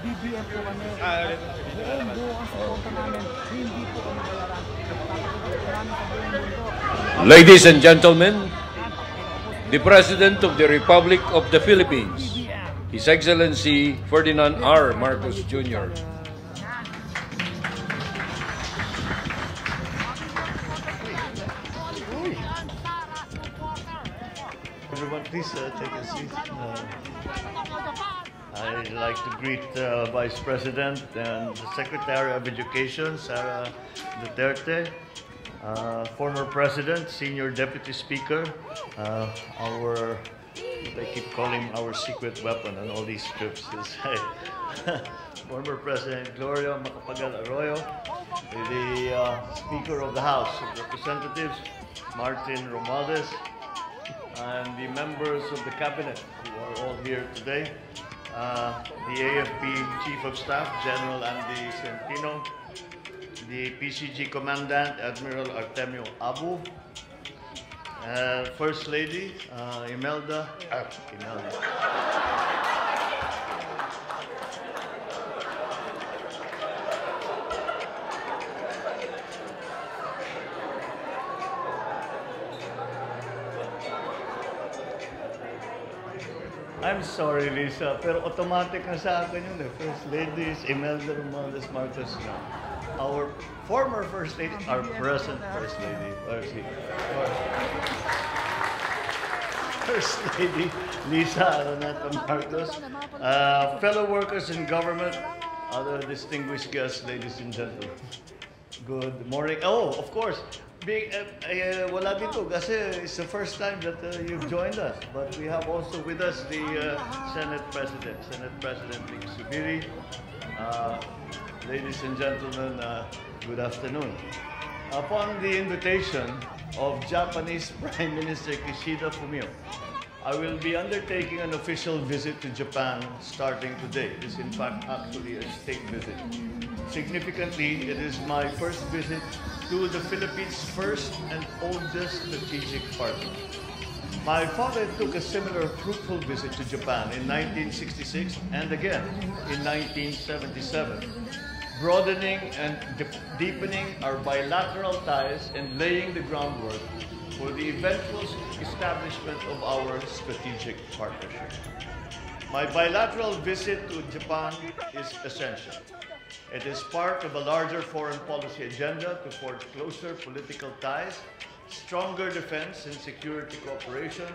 BBM po kami. Buong buo ang suporta namin. Hindi po kami bayaran. Papakita namin sa buong mundo. Ladies and gentlemen, the President of the Republic of the Philippines, His Excellency Ferdinand R. Marcos Jr. Everyone, please take a seat. I'd like to greet Vice President and the Secretary of Education, Sara Duterte, former President, Senior Deputy Speaker, they keep calling our secret weapon on all these trips is former President Gloria Macapagal Arroyo, the Speaker of the House of Representatives, Martin Romualdez, and the members of the Cabinet who are all here today, the AFP Chief of Staff, General Andy Centino, the PCG Commandant, Admiral Artemio Abu, First Lady, Imelda. I'm sorry, Lisa, pero automatic na sa akin yun. First Lady is Imelda Romualdez Marcos. No. Our former First Lady, our present First Lady, First Lady Lisa Araneta Marcos, fellow workers in government, other distinguished guests, ladies and gentlemen. Good morning. Oh, of course. Wala dito kasi it's the first time that you've joined us. But we have also with us the Senate President Vic Subiri. Ladies and gentlemen, good afternoon. Upon the invitation of Japanese Prime Minister Kishida Fumio, I will be undertaking an official visit to Japan starting today. It is in fact actually a state visit. Significantly, it is my first visit to the Philippines' first and oldest strategic partner. My father took a similar fruitful visit to Japan in 1966 and again in 1977, broadening and deepening our bilateral ties and laying the groundwork for the eventual establishment of our strategic partnership. My bilateral visit to Japan is essential. It is part of a larger foreign policy agenda to forge closer political ties, stronger defense and security cooperation,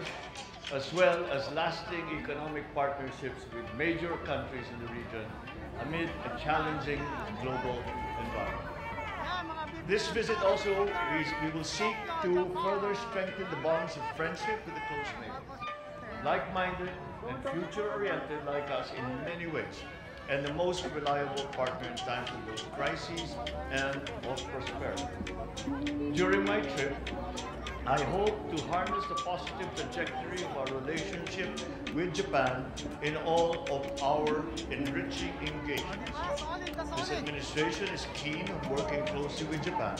as well as lasting economic partnerships with major countries in the region amid a challenging global environment. This visit also, we will seek to further strengthen the bonds of friendship with a close neighbor, like-minded and future-oriented like us in many ways, and the most reliable partner in times of both crises and of prosperity. During my trip, I hope to harness the positive trajectory of our relationship with Japan in all of our enriching engagements. This administration is keen on working closely with Japan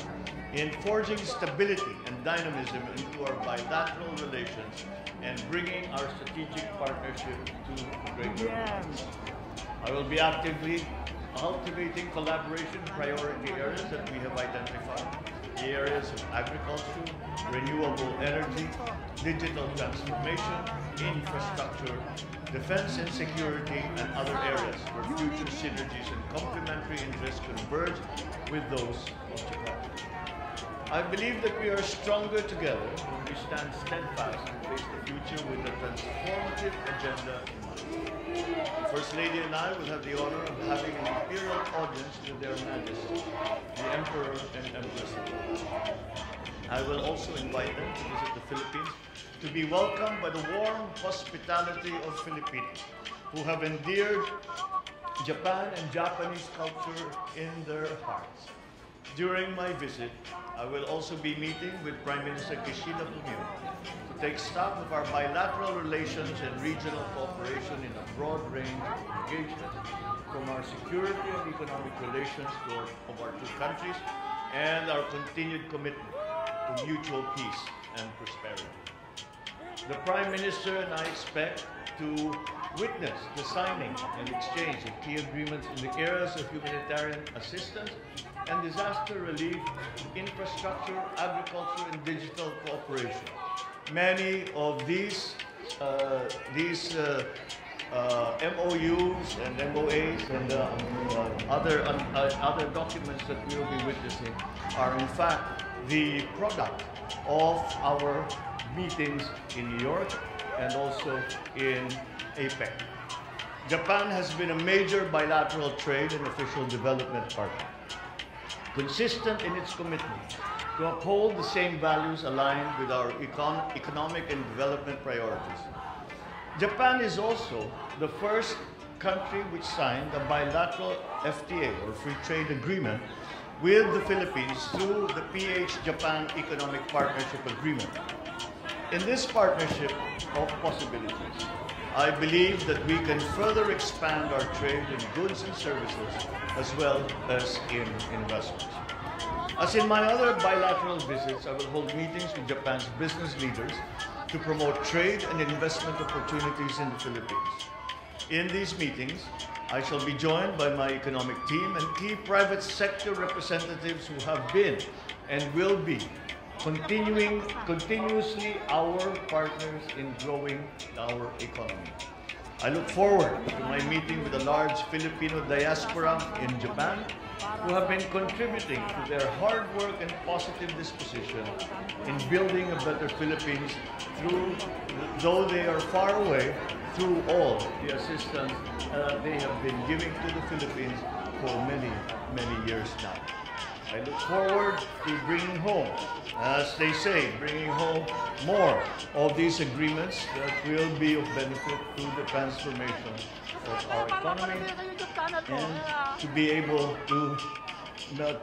in forging stability and dynamism into our bilateral relations and bringing our strategic partnership to greater heights. I will be actively cultivating collaboration in priority areas that we have identified. The areas of agriculture, renewable energy, digital transformation, infrastructure, defense and security, and other areas where future synergies and complementary interests converge with those of Japan. I believe that we are stronger together when we stand steadfast and face the future with a transformative agenda in mind. First Lady and I will have the honor of having an imperial audience with Their Majesty, the Emperor and Empress. I will also invite them to visit the Philippines to be welcomed by the warm hospitality of Filipinos who have endeared Japan and Japanese culture in their hearts. During my visit, I will also be meeting with Prime Minister Kishida Fumio to take stock of our bilateral relations and regional cooperation in a broad range of engagements, from our security and economic relations of our two countries and our continued commitment to mutual peace and prosperity. The Prime Minister and I expect to witnessed the signing and exchange of key agreements in the areas of humanitarian assistance and disaster relief, infrastructure, agriculture, and digital cooperation. Many of these MOUs and MOAs and other documents that we will be witnessing are in fact the product of our meetings in New York and also in APEC. Japan has been a major bilateral trade and official development partner, consistent in its commitment to uphold the same values aligned with our economic and development priorities. Japan is also the first country which signed a bilateral FTA, or Free Trade Agreement, with the Philippines through the PH-Japan Economic Partnership Agreement. In this partnership of possibilities, I believe that we can further expand our trade in goods and services as well as in investments. As in my other bilateral visits, I will hold meetings with Japan's business leaders to promote trade and investment opportunities in the Philippines. In these meetings, I shall be joined by my economic team and key private sector representatives who have been and will be continuously our partners in growing our economy. I look forward to my meeting with the large Filipino diaspora in Japan who have been contributing to their hard work and positive disposition in building a better Philippines though they are far away, through all the assistance they have been giving to the Philippines for many, many years now. I look forward to bringing home, as they say, bringing home more of these agreements that will be of benefit to the transformation of our economy and to be able to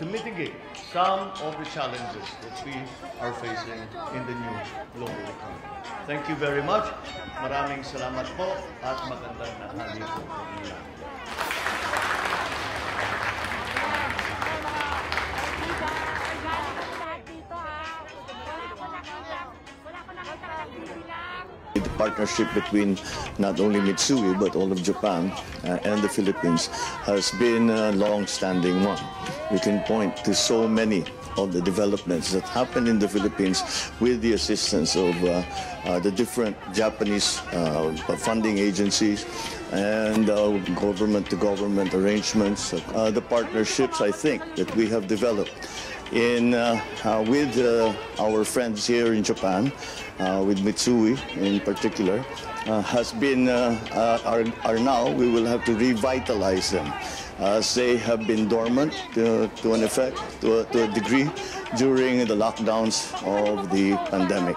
mitigate some of the challenges that we are facing in the new global economy. Thank you very much. Maraming salamat po at magandang tanghali po. The partnership between not only Mitsui but all of Japan and the Philippines has been a long-standing one. We can point to so many of the developments that happened in the Philippines with the assistance of the different Japanese funding agencies and government-to-government arrangements. The partnerships, I think, that we have developed with our friends here in Japan, with Mitsui in particular, has been, are now, we will have to revitalize them, as they have been dormant to a degree during the lockdowns of the pandemic.